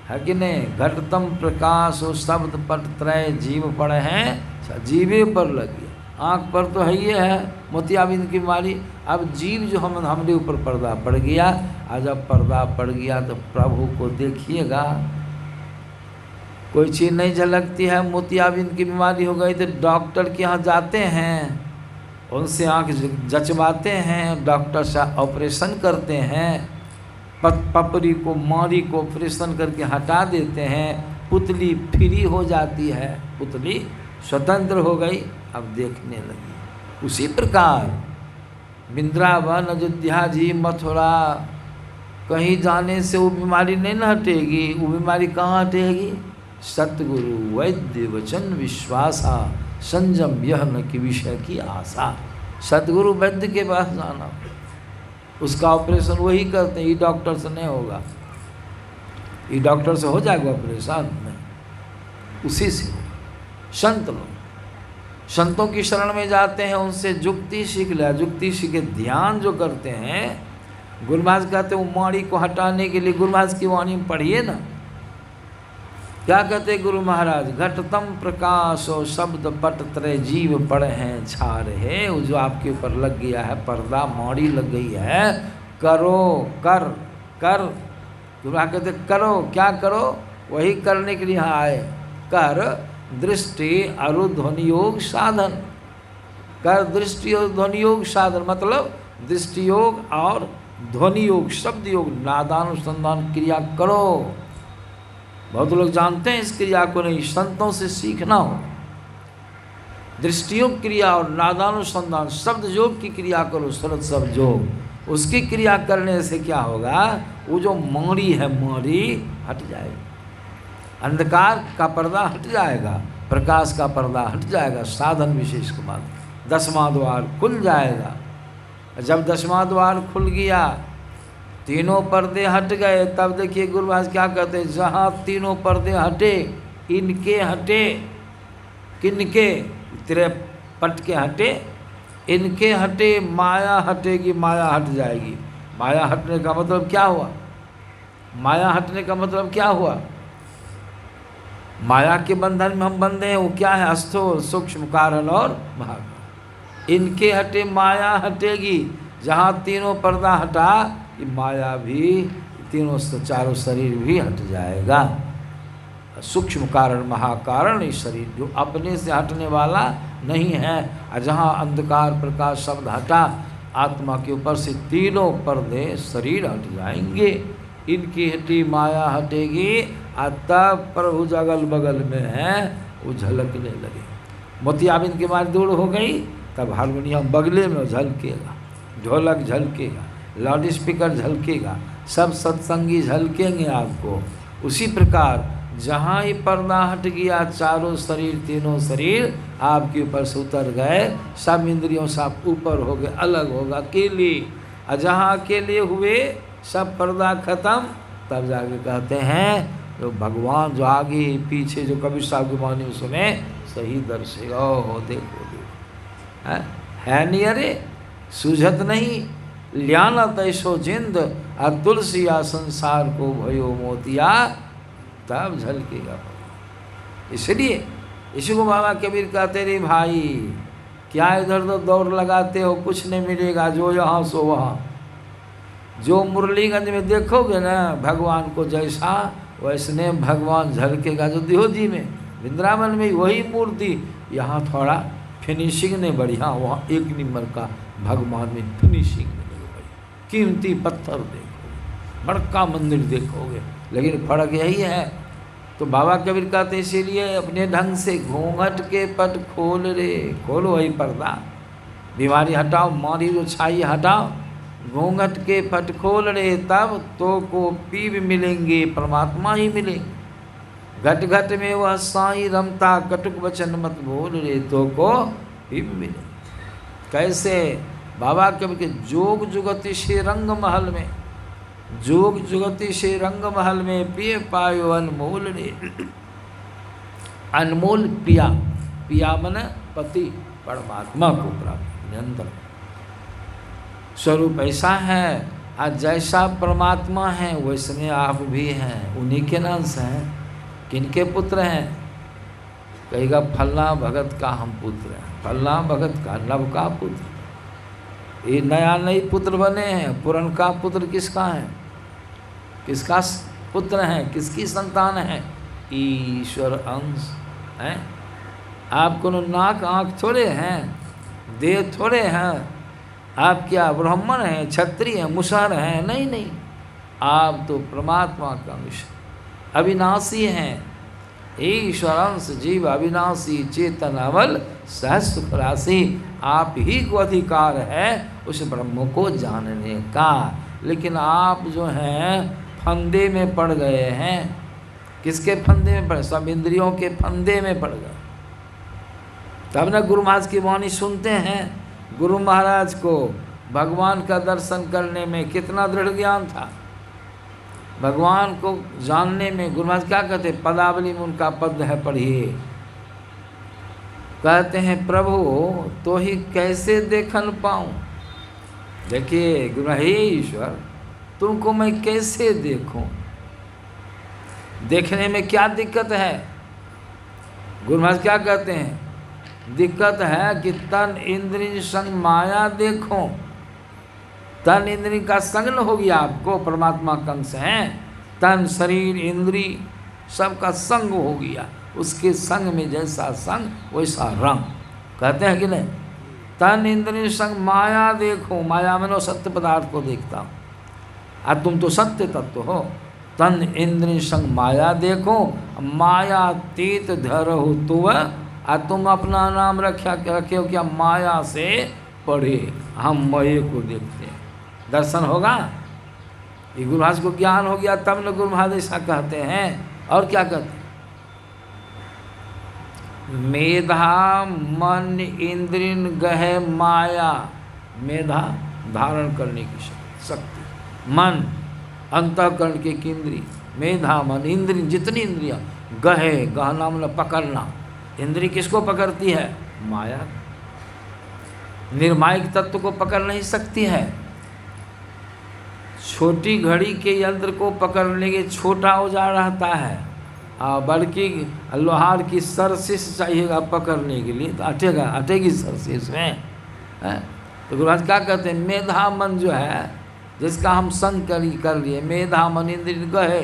है कि नहीं? घटतम प्रकाशो शब्द पट त्रय, जीव पड़े हैं, जीवे पर लगी, आँख पर तो है ही है मोतियाबिंद की बीमारी। अब जीव जो हमारे ऊपर पर्दा पड़ गया, और जब पर्दा पड़ गया तो प्रभु को देखिएगा, कोई चीज़ नहीं झलकती है। मोतियाबिंद की बीमारी हो गई तो डॉक्टर के यहाँ जाते हैं, उनसे आँख जचवाते हैं, डॉक्टर से ऑपरेशन करते हैं, पपरी को, मारी को ऑपरेशन करके हटा देते हैं, पुतली फ्री हो जाती है, पुतली स्वतंत्र हो गई, अब देखने लगी। उसी प्रकार वृंदावन, अयोध्या जी, मथुरा, कहीं जाने से वो बीमारी नहीं न हटेगी। वो बीमारी कहाँ हटेगी? सतगुरु वैद्य वचन विश्वासा, संयम यह न कि विषय की आशा। सतगुरु वैद्य के पास जाना, उसका ऑपरेशन वही करते हैं, ये डॉक्टर से नहीं होगा। ये डॉक्टर से हो जाएगा ऑपरेशन नहीं, उसी से होगा। संत लोग संतों की शरण में जाते हैं, उनसे जुक्ति सीख लिया, जुक्ति सीखे ध्यान जो करते हैं। गुरु महाराज कहते हैं वो माड़ी को हटाने के लिए गुरु महाराज की वाणी में पढ़िए ना, क्या कहते गुरु महाराज? घटतम प्रकाशो शब्द पट त्रय जीव पड़ हैं छार है। वो जो आपके ऊपर लग गया है पर्दा, माड़ी लग गई है, करो कर कर। गुरु महाराज कहते करो, क्या करो? वही करने के लिए यहाँ आए। कर दृष्टि अरु ध्वनि योग साधन। कर दृष्टि और ध्वनि योग साधन, मतलब दृष्टि योग और ध्वनि योग, शब्द योग, नादानुसंधान क्रिया करो। बहुत लोग जानते हैं इस क्रिया को नहीं, संतों से सीखना हो। दृष्टियोग क्रिया और नादानुसंधान शब्द योग की क्रिया करो, शरद शब्द योग। उसकी क्रिया करने से क्या होगा? वो जो माड़ी है, माड़ी हट जाएगी, अंधकार का पर्दा हट जाएगा, प्रकाश का पर्दा हट जाएगा। साधन विशेष के बाद 10वां द्वार खुल जाएगा। जब 10वां द्वार खुल गया, तीनों पर्दे हट गए, तब देखिए गुरु महाराज क्या कहते हैं? जहाँ तीनों पर्दे हटे, इनके हटे, किनके? तेरे पट के हटे, इनके हटे, माया हटेगी, माया हट जाएगी। माया हटने का मतलब क्या हुआ? माया हटने का मतलब क्या हुआ? माया के बंधन में हम बंधे हैं, वो क्या है? स्थूल सूक्ष्म कारण और महाकारण। इनके हटे, माया हटेगी। जहाँ तीनों पर्दा हटा, कि माया भी, तीनों चारों शरीर भी हट जाएगा। सूक्ष्म कारण महाकारण ये शरीर जो अपने से हटने वाला नहीं है। जहाँ अंधकार प्रकाश शब्द हटा, आत्मा के ऊपर से तीनों पर्दे शरीर हट जाएंगे। इनकी हटी, माया हटेगी, तब प्रभु जगल बगल में है, वो झलकने लगे। मोतियाबिंद की मार दूर हो गई, तब हारमोनियम बगले में झलकेगा, ढोलक झलकेगा, लाउड स्पीकर झलकेगा, सब सत्संगी झलकेंगे आपको। उसी प्रकार जहाँ ही पर्दा हट गया, चारों शरीर, तीनों शरीर आपके ऊपर से उतर गए, सब इंद्रियों से आप ऊपर हो गए, अलग होगा, अकेले। और जहाँ अकेले हुए, सब पर्दा खत्म, तब जाके कहते हैं तो भगवान जो आगे पीछे, जो कबीर साहब की वाणी सुने, सही दर्शेगा। हो देखो देखो, है नहीं? अरे सूझत नहीं, ल्याना तैसो जिंद, तुलसिया संसार को भयो मोतिया, तब झलकेगा। इसलिए इसी को बाबा कबीर कहते, रे भाई क्या इधर तो दौड़ लगाते हो, कुछ नहीं मिलेगा, जो यहाँ सो वहाँ। जो मुरलीगंज में देखोगे ना भगवान को, जैसा वैसने भगवान झलकेगा। जो दिहोजी में, वृंदावन में वही मूर्ति, यहाँ थोड़ा फिनिशिंग नहीं बढ़िया, वहाँ एक नंबर का भगवान में फिनिशिंग नहीं बढ़िया। कीमती पत्थर देखोगे, बड़का मंदिर देखोगे, लेकिन फर्क यही है। तो बाबा कबीर कहते इसीलिए अपने ढंग से घूंघट के पट खोल रे, खोलो वही पर्दा, बीमारी हटाओ, मारी जो छाई हटाओ, घूंघट के पट खोल रे, तब तो को पीव मिलेंगे, परमात्मा ही मिलेंगे। घट घट में वह साई रमता, कटुक वचन मत बोल रे, तो को पीव मिलेंगे। कैसे? बाबा कबीर के जोग जुगति से रंग महल में, जोग जुगति से रंग महल में पिए पायो अनमोल रे। अनमोल पिया, पिया मन पति, परमात्मा को प्राप्त, निरंतर स्वरूप ऐसा है। आज जैसा परमात्मा है वैसने आप भी हैं, उन्हीं के अंश हैं। किनके पुत्र हैं? कहेगा फलना भगत का हम पुत्र हैं, फलना भगत का नव का पुत्र। ये नया नई पुत्र बने हैं, पुरनका पुत्र किसका है? किसका पुत्र है? किसकी संतान है? ईश्वर अंश हैं। आप कोनो नाक आँख थोड़े हैं, देह थोड़े हैं। आप क्या ब्राह्मण हैं, क्षत्रिय हैं, मुसहर हैं? नहीं नहीं, आप तो परमात्मा का अंश, अविनाशी हैं। ईश्वर अंश जीव अविनाशी, चेतन अमल सहज सुख राशि। आप ही को अधिकार है उस ब्रह्म को जानने का। लेकिन आप जो हैं फंदे में पड़ गए हैं। किसके फंदे में पड़े? सब इंद्रियों के फंदे में पड़ गए। तब ना गुरु महाराज की वाणी सुनते हैं। गुरु महाराज को भगवान का दर्शन करने में कितना दृढ़ ज्ञान था। भगवान को जानने में गुरु महाराज क्या कहते? पदावली में उनका पद है, पढ़िए। कहते हैं प्रभु तो ही कैसे देखन पाऊँ। देखिए गुरु, हे ईश्वर तुमको मैं कैसे देखूं? देखने में क्या दिक्कत है? गुरु महाराज क्या कहते हैं? दिक्कत है कि तन इंद्रिय संग माया देखो। तन इंद्रिय का संग हो गया आपको, परमात्मा का अंश है। तन शरीर इंद्रिय सबका संग हो गया। उसके संग में जैसा संग वैसा रंग, कहते हैं कि नहीं? तन इंद्रिय संग माया देखो। माया में नो सत्य पदार्थ को देखता हूँ। और तुम तो सत्य तत्व हो। तन इंद्रिय संग माया देखो, माया तीत धर हो तो और तुम अपना नाम रखे हो क्या? माया से पढ़े हम मये को देखते हैं। दर्शन होगा, ये गुरु महाराज को ज्ञान हो गया, तब न गुरु महाराज ऐसा कहते हैं। और क्या कहते हैं? मेधा मन इंद्रिन गहे माया। मेधा धारण करने की शक्ति, मन अंतःकरण के केंद्रीय, मेधा मन इंद्रिय, जितनी इंद्रियां, गहे गहना मतलब पकड़ना। इंद्रिय किसको पकड़ती है? माया। निर्मायक तत्व को पकड़ नहीं सकती है। छोटी घड़ी के यंत्र को पकड़ने के छोटा औजार रहता है, बल्कि लोहार की सरसिस चाहिएगा पकड़ने के लिए, तो अटेगी सरसिस में। तो गुरु महाराज क्या कहते हैं? मेधा मन जो है, जिसका हम संग कर लिए, मेधा मन इंद्रिय गहे,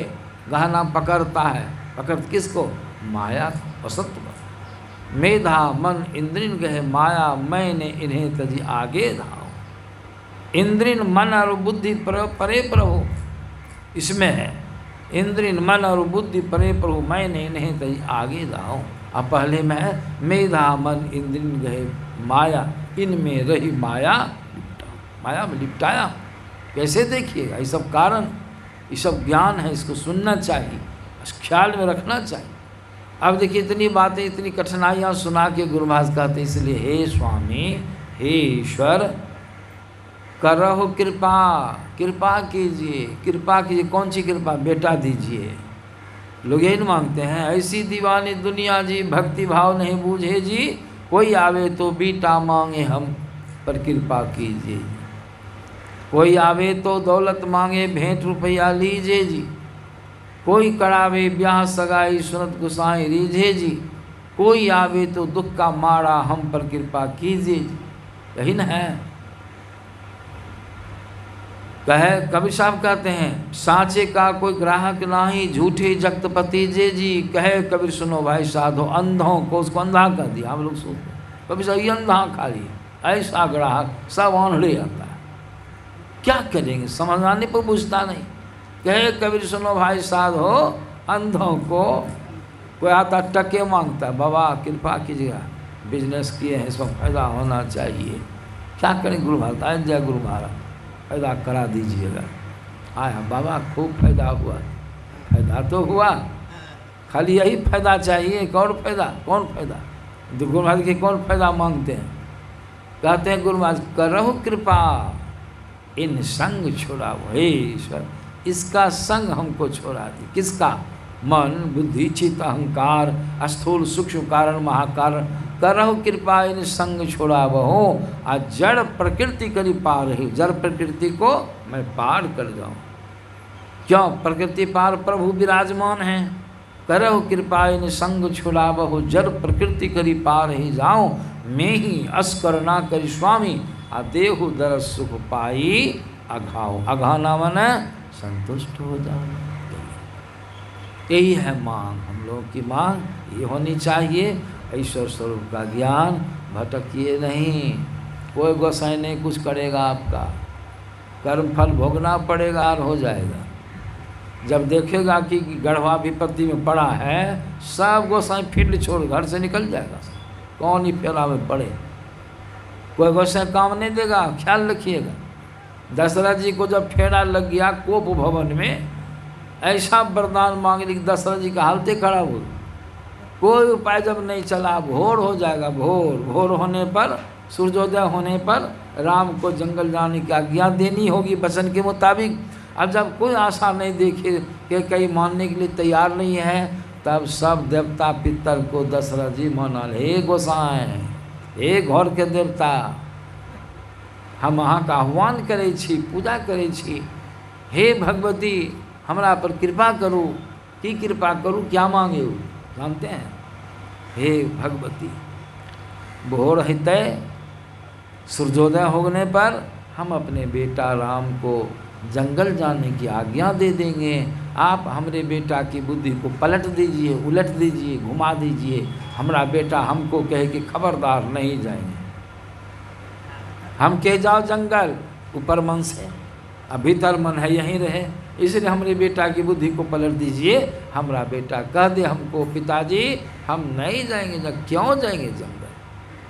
गहना पकड़ता है। पकड़ किसको? माया और सत्य को। मेधा मन इंद्रिय गहे माया, मैंने इन्हें तजी आगे धाओ। इंद्रिय मन और बुद्धि परे प्रभु, इसमें है। इंद्रिय मन और बुद्धि परे प्रभु, मैंने इन्हें तजी आगे धाओ। अब पहले में है मेधा मन इंद्रिय गहे माया, इनमें रही माया लिपटा। माया में लिपटाया कैसे? देखिएगा, ये सब कारण, ये सब ज्ञान है, इसको सुनना चाहिए, ख्याल में रखना चाहिए। अब देखिए इतनी बातें, इतनी कठिनाइयाँ सुना के गुरु महाराज कहते, इसलिए हे स्वामी, हे ईश्वर, करहो कृपा, कृपा कीजिए, कृपा कीजिए। कौन सी कृपा? बेटा दीजिए। लोग यही मांगते हैं, ऐसी दीवानी दुनिया जी, भक्ति भाव नहीं बूझे जी, कोई आवे तो बेटा मांगे हम पर कृपा कीजिए। कोई आवे तो दौलत मांगे, भेंट रुपया लीजिए जी। कोई करावे ब्याह सगाई, सुनत गुसाई रीझे जी। कोई आवे तो दुख का मारा, हम पर कृपा कीजिए जी। यही न है। कहे कबीर साहब कहते हैं, सांचे का कोई ग्राहक नहीं, झूठे जगतपति जे जी। कहे कबीर सुनो भाई साधो, अंधों को उसको अंधा कर दिया। हम लोग सुनते कबीर साहब ये अंधा खाली, ऐसा ग्राहक सब आंधळे आता है। क्या करेंगे? समझाने पर बुझता नहीं। कहे कबीर सुनो भाई साधो, अंधों को कोई आता टके मांगता है, बाबा कृपा कीजिएगा, बिजनेस किए हैं, इसमें फायदा होना चाहिए। क्या करें? गुरु महाराज, जय गुरु महाराज, फायदा करा दीजिएगा। आया बाबा, खूब फायदा हुआ। फायदा तो हुआ, खाली यही फायदा चाहिए, कौन फायदा? कौन फायदा? गुरु महाराज के कौन फायदा मांगते हैं? कहते हैं गुरु महाराज, करहु कृपा इन संग छोड़ाओ। हे ईश्वर, इसका संग हमको छोड़ा दी। किसका? मन बुद्धि चित्त अहंकार, स्थूल सूक्ष्म कारण महाकारण। करहु कृपा इन संग छोड़ावहो, आ जड़ प्रकृति करी पार है। जड़ प्रकृति को मैं पार कर जाऊँ। क्यों? प्रकृति पार प्रभु विराजमान हैं। करहु कृपा इन संग छोड़ावहो, जड़ प्रकृति करी पार ही जाऊँ। मैं ही अस्कर ना करी स्वामी, आ देहु दर सुख पाई अघाओ। अघाना मन संतुष्ट हो जाओ। यही है मांग, हम लोगों की मांग ये होनी चाहिए। ईश्वर स्वरूप का ज्ञान, भटकिए नहीं। कोई गोसाई नहीं कुछ करेगा, आपका कर्म फल भोगना पड़ेगा और हो जाएगा। जब देखेगा कि गढ़वा विपत्ति में पड़ा है, सब गोसाई फील्ड छोड़ घर से निकल जाएगा। कौन ही फेरा में पड़े, कोई गोसाई काम नहीं देगा। ख्याल रखिएगा, दशरथ जी को जब फेरा लग गया कोप भवन में, ऐसा वरदान मांग ली दशरथ जी का हालते खड़ा हो, कोई उपाय जब नहीं चला, भोर हो जाएगा, भोर होने पर, सूर्योदय होने पर राम को जंगल जाने की आज्ञा देनी होगी वचन के मुताबिक। अब जब कोई आशा नहीं देखे कि कहीं मानने के लिए तैयार नहीं है, तब सब देवता पितर को दशरथ जी मानल, हे गोसाई, हे घर के देवता, हम अहाँके आह्वान करै छी, पूजा करै छी, हे भगवती हमरा पर कृपा करू। की कृपा करूँ, क्या मांगे हो जानते हैं? हे भगवती, भोर हितै, सूर्योदय होने पर हम अपने बेटा राम को जंगल जाने की आज्ञा दे देंगे। आप हमारे बेटा की बुद्धि को पलट दीजिए, उलट दीजिए, घुमा दीजिए। हमारा बेटा हमको कहे कि खबरदार नहीं जाएंगे, हम कह जाओ जंगल, ऊपर मन से, अब भीतर मन है यहीं रहे, इसलिए हमारे बेटा की बुद्धि को पलट दीजिए। हमारा बेटा कह दे हमको, पिताजी हम नहीं जाएंगे। जब क्यों जाएंगे जंगल,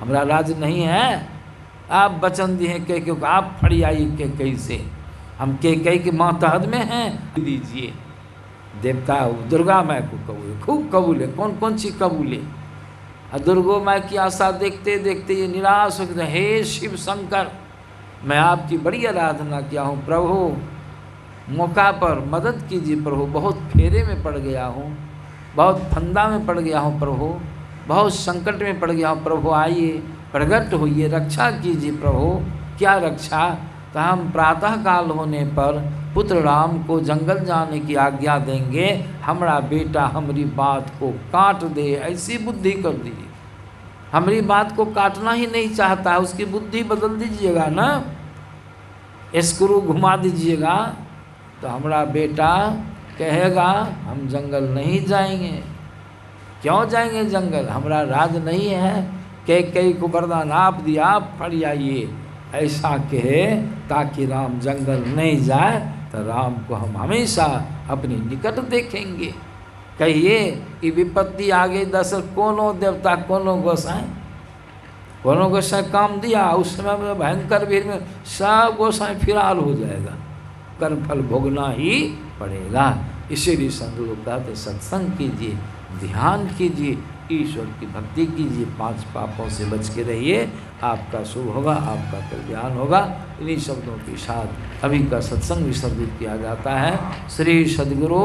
हमारा राज नहीं है? आप वचन दिए कह के, आप फड़ियाई के कैसे, हम कई के मातहत में हैं, दीजिए। देवता दुर्गा माँ को कबूले, खूब कबूले, कौन कौन सी कबूले। और दुर्गा माँ की आशा देखते देखते ये निराश हो गए, हे शिव शंकर, मैं आपकी बड़ी आराधना किया हूँ प्रभु, मौका पर मदद कीजिए प्रभु, बहुत फेरे में पड़ गया हूँ, बहुत फंदा में पड़ गया हूँ प्रभु, बहुत संकट में पड़ गया हूँ प्रभु, आइए प्रकट होइए, रक्षा कीजिए प्रभु। क्या रक्षा? तो हम प्रातः काल होने पर पुत्र राम को जंगल जाने की आज्ञा देंगे, हमारा बेटा हमारी बात को काट दे, ऐसी बुद्धि कर दीजिए। हमारी बात को काटना ही नहीं चाहता है, उसकी बुद्धि बदल दीजिएगा ना, स्क्रू घुमा दीजिएगा, तो हमारा बेटा कहेगा हम जंगल नहीं जाएंगे। क्यों जाएंगे जंगल, हमारा राज नहीं है। कई को वरदान आप दिया, आप फड़ियाइए, ऐसा कहे ताकि राम जंगल नहीं जाए, तो राम को हम हमेशा अपने निकट देखेंगे। कहिए कि विपत्ति आ गई दशरथ, कोनो देवता, कोनो गोसाई काम दिया, उस समय में भयंकर भीड़ में सब गोसाई फिरार हो जाएगा, कर्म फल भोगना ही पड़ेगा। इसीलिए संत लोग कहते सत्संग कीजिए, ध्यान कीजिए, ईश्वर की भक्ति कीजिए, 5 पापों से बच के रहिए, आपका शुभ होगा, आपका कल्याण होगा। इन्हीं शब्दों के साथ अभी का सत्संग विसर्जित किया जाता है। श्री सद्गुरु